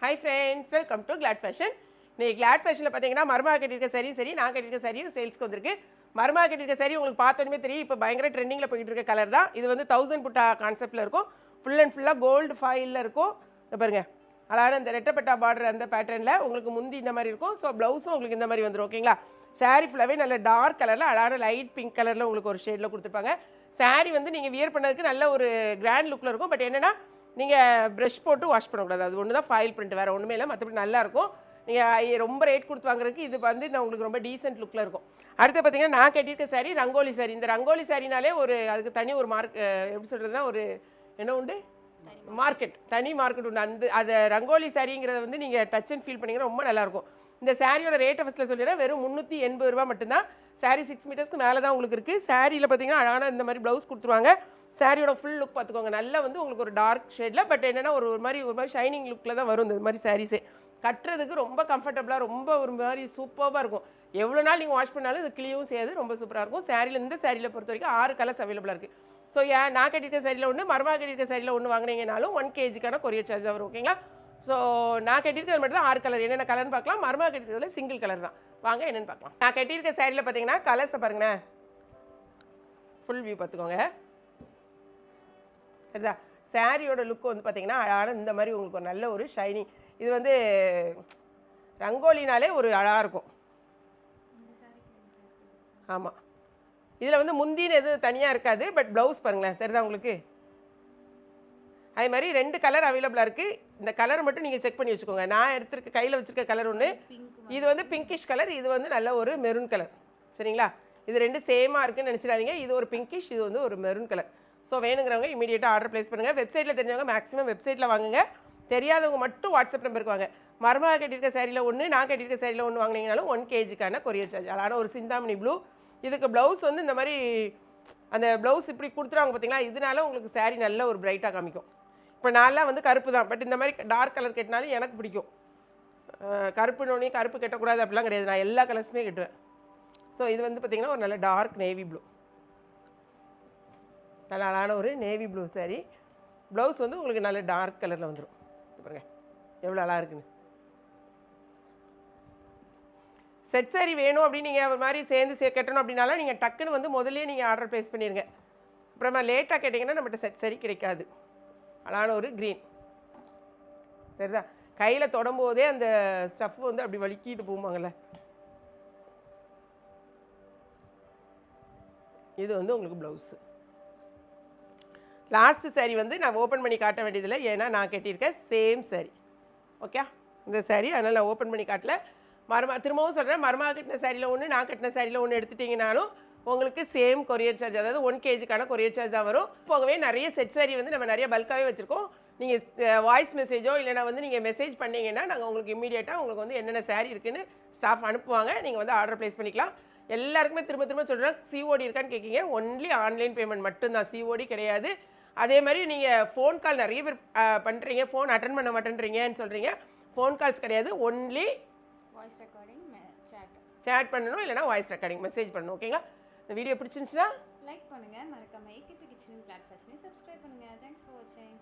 Hi friends, welcome to Glad Fashion. இன்னைக்கு Glad Fashionல பாத்தீங்கன்னா மர்மா கட்டிருக்க சரி நான் கட்டிருக்க சரியும் சேல்ஸ்க்கு வந்திருக்கு. மர்மா கட்டிருக்க சரி உங்களுக்கு பார்த்தோனே தெரியும் இப்போ பயங்கர ட்ரெண்டிங்ல போயிட்டு இருக்க கலர் தான். இது வந்து 1000 புட்டா கான்செப்ட்ல இருக்கும். ஃபுல் அண்ட் ஃபுல்லா கோல்ட் ஃபாயில்ல இருக்கும். இத பாருங்க. அழகான இந்த ரெட்டப்பட்டா பார்டர் அந்த பேட்டர்ன்ல உங்களுக்கு முந்தி இந்த மாதிரி இருக்கும். ஸோ ப்ளவுஸும் உங்களுக்கு இந்த மாதிரி வந்துடும் ஓகேங்களா. சாரி ஃபுல்லாவே நல்ல டார்க் கலர்ல அழகான லைட் பிங்க் கலர்ல உங்களுக்கு ஒரு ஷேட்ல கொடுத்துருப்பாங்க. சாரி வந்து நீங்க வியர் பண்ணதுக்கு நல்ல ஒரு கிராண்ட் லுக்ல இருக்கும். பட் என்னன்னா நீங்கள் ப்ரஷ் போட்டு வாஷ் பண்ணக்கூடாது. அது ஒன்று தான் ஃபாயில் பிரிண்ட், வேறு ஒன்றுமே இல்லை. மற்றபடி நல்லாயிருக்கும். நீங்கள் ரொம்ப ரேட் கொடுத்து வாங்குறதுக்கு இது வந்து நான் உங்களுக்கு ரொம்ப டீசென்ட் லுக்கில் இருக்கும். அடுத்து பார்த்தீங்கன்னா நான் கட்டியிருக்க சாரி ரங்கோலி சாரி. இந்த ரங்கோலி சாரினாலே ஒரு அதுக்கு தனி ஒரு எப்படி சொல்கிறதுனா ஒரு என்ன உண்டு மார்க்கெட், தனி மார்க்கெட் உண்டு. அந்த அதை ரங்கோலி சாரிங்கிறத வந்து நீங்கள் டச் அண்ட் ஃபீல் பண்ணிங்கன்னா ரொம்ப நல்லாயிருக்கும். இந்த சாரியோட ரேட்டை ஃபஸ்ட்டில் சொல்லிடுறேன், வெறும் 380 ரூபா மட்டும்தான். சாரி 6 மீட்டர்ஸ்க்கு மேலே தான் உங்களுக்கு இருக்குது. சாரியில் பார்த்தீங்கன்னா அழகான இந்த மாதிரி ப்ளவுஸ் கொடுத்துருவாங்க. சாரியோட ஃபுல் லுக் பார்த்துக்கோங்க. நல்லா வந்து உங்களுக்கு ஒரு டார்க் ஷேடில், பட் என்னென்னா ஒரு மாதிரி ஷைனிங் லுக்கில் தான் வரும் இந்த மாதிரி சாரீஸே. கட்டுறதுக்கு ரொம்ப கம்ஃபர்டபுளாக ரொம்ப ஒரு மாதிரி சூப்பராக இருக்கும். எவ்வளோ நாள் நீங்கள் வாஷ் பண்ணாலும் இது கிளியும் செய்யாது, ரொம்ப சூப்பராக இருக்கும். சாரியில் இந்த சாரியில் பொறுத்த வரைக்கும் 6 கலர்ஸ் அவைலபிளாக இருக்குது. ஸோ நான் கட்டியிருக்க சாரியில் ஒன்று, மர்மா கட்டியிருக்க சாரியில் ஒன்று வாங்கினீங்கனாலும் 1 kgக்கான கொரியர் சார்ஜ் தான் வரும் ஓகேங்களா. ஸோ நான் கட்டியிருக்கிறது மட்டும் தான் 6 கலர். என்னென்ன கலர்னு பார்க்கலாம். மர்மா கட்டியிருக்கிறதுல சிங்கிள் கலர் தான். வாங்க என்னென்னு பார்க்கலாம். நான் கட்டியிருக்க சாரியில் பார்த்தீங்கன்னா கலர்ஸை பாருங்களேன், ஃபுல் வியூ பார்த்துக்கோங்க. சரிதா. சாரியோட லுக் வந்து பார்த்தீங்கன்னா அழகான இந்த மாதிரி உங்களுக்கு ஒரு நல்ல ஒரு ஷைனிங். இது வந்து ரங்கோலினாலே ஒரு அழகாக இருக்கும். ஆமாம், இதில் வந்து முந்தின்னு எதுவும் தனியாக இருக்காது. பட் ப்ளவுஸ் பாருங்களேன், சரிதா உங்களுக்கு. அதே மாதிரி 2 கலர் அவைலபிளாக இருக்குது. இந்த கலரை மட்டும் நீங்கள் செக் பண்ணி வச்சுக்கோங்க. நான் எடுத்துருக்க கையில் வச்சுருக்க கலர் ஒன்று, இது வந்து பிங்கிஷ் கலர், இது வந்து நல்ல ஒரு மெரூன் கலர். சரிங்களா. இது 2 சேமாக இருக்குன்னு நினச்சிடாதீங்க. இது ஒரு பிங்கிஷ், இது வந்து ஒரு மெரூன் கலர். ஸோ வேணுங்கிறவங்க இமீடியட்டாக ஆர்டர் ப்ளேஸ் பண்ணுங்கள். வெப்சைட்டில் தெரிஞ்சவங்க மேக்ஸிமம் வெப்சைட்டில் வாங்குங்க. தெரியாதவங்க மட்டும் வாட்ஸ்அப் நம்பருக்கு வாங்க. மர்மா கட்டியிருக்க சாரியில் ஒன்று, நான் கட்டியிருக்க சாரியில் ஒன்று வாங்கினீங்கனாலும் 1 kgக்கான கொரியர் சார்ஜ். அழகான ஒரு சிந்தாமணி ப்ளூ. இதுக்கு ப்ளவுஸ் வந்து இந்த மாதிரி அந்த ப்ளவுஸ் இப்படி கொடுத்துருவாங்க பார்த்தீங்களா. இதனால உங்களுக்கு சாரி நல்ல ஒரு பிரைட்டாக காமிக்கும். இப்போ நான்லாம் வந்து கருப்பு தான், பட் இந்த மாதிரி டார்க் கலர் கட்டினாலும் எனக்கு பிடிக்கும். கருப்புனோடனே கருப்பு கட்டக்கூடாது அப்படிலாம் கிடையாது, நான் எல்லா கலர்ஸுமே கட்டுவேன். ஸோ இது வந்து பார்த்திங்கன்னா ஒரு நல்ல டார்க் நேவி ப்ளூ, நல்ல அழகான ஒரு நேவி ப்ளூ சாரி. ப்ளவுஸ் வந்து உங்களுக்கு நல்ல டார்க் கலரில் வந்துடும். பாருங்க எவ்வளோ அழகாக இருக்குன்னு. செட் சாரி வேணும் அப்படின்னு நீங்கள் ஒரு மாதிரி சேர்ந்து கட்டணும் அப்படின்னாலும் நீங்கள் டக்குன்னு வந்து முதல்லையே நீங்கள் ஆர்டர் ப்ளேஸ் பண்ணிடுங்க. அப்புறமா லேட்டாக கேட்டிங்கன்னா நம்மகிட்ட செட் சாரி கிடைக்காது. அழகான ஒரு க்ரீன், சரிதா. கையில் தொடும்போதே அந்த ஸ்டஃப் வந்து அப்படி வலிக்கிட்டு போவாங்கள்ல. இது வந்து உங்களுக்கு ப்ளவுஸு. லாஸ்ட்டு சாரி வந்து நான் ஓப்பன் பண்ணி காட்ட வேண்டியதில்லை, ஏன்னா நான் கட்டியிருக்கேன் சேம் சாரி. ஓகே, இந்த சாரி அதனால் நான் ஓப்பன் பண்ணி காட்டல. திரும்பவும் சொல்கிறேன், மர்மா கட்டின சாரியில் ஒன்று, நான் கட்டின சாரியில் ஒன்று எடுத்துட்டிங்கனாலும் உங்களுக்கு சேம் கொரியர் சார்ஜ், அதாவது 1 kgக்கான கொரியர் சார்ஜ் தான் வரும். போகவே நிறைய செட் சாரி வந்து நம்ம நிறைய பல்காகவே வச்சுருக்கோம். நீங்கள் வாய்ஸ் மெசேஜோ இல்லைனா வந்து நீங்கள் மெசேஜ் பண்ணிங்கன்னா நாங்கள் உங்களுக்கு இமீடியட்டாக உங்களுக்கு வந்து என்னென்ன சாரி இருக்குன்னு ஸ்டாஃப் அனுப்புவாங்க. நீங்கள் வந்து ஆர்டர் ப்ளேஸ் பண்ணிக்கலாம். எல்லாருக்குமே திரும்ப சொல்கிறேன், சிஓடி இருக்கான்னு கேட்குங்க. ஒன்லி ஆன்லைன் பேமெண்ட் மட்டும்தான், சிஓடி கிடையாது. அதே மாதிரி நீங்கள் ஃபோன் கால் நிறைய பேர் பண்ணுறீங்க, ஃபோன் அட்டன் பண்ண மாட்டேன்றீங்கன்னு சொல்கிறீங்க. ஃபோன் கால்ஸ் கிடையாது, ஒன்லி வாய்ஸ் ரெக்கார்டிங், சேட் பண்ணணும், இல்லைனா வாய்ஸ் ரெக்கார்டிங் மெசேஜ் பண்ணணும் ஓகேங்களா. இந்த வீடியோ பிடிச்சிருந்துச்சுன்னா லைக் பண்ணுங்கள், மறக்காம ஏகேபி கிச்சன் கிளாட் ஃபேஷனை சப்ஸ்கிரைப் பண்ணுங்கள். தேங்க்ஸ் ஃபார் வாட்சிங்.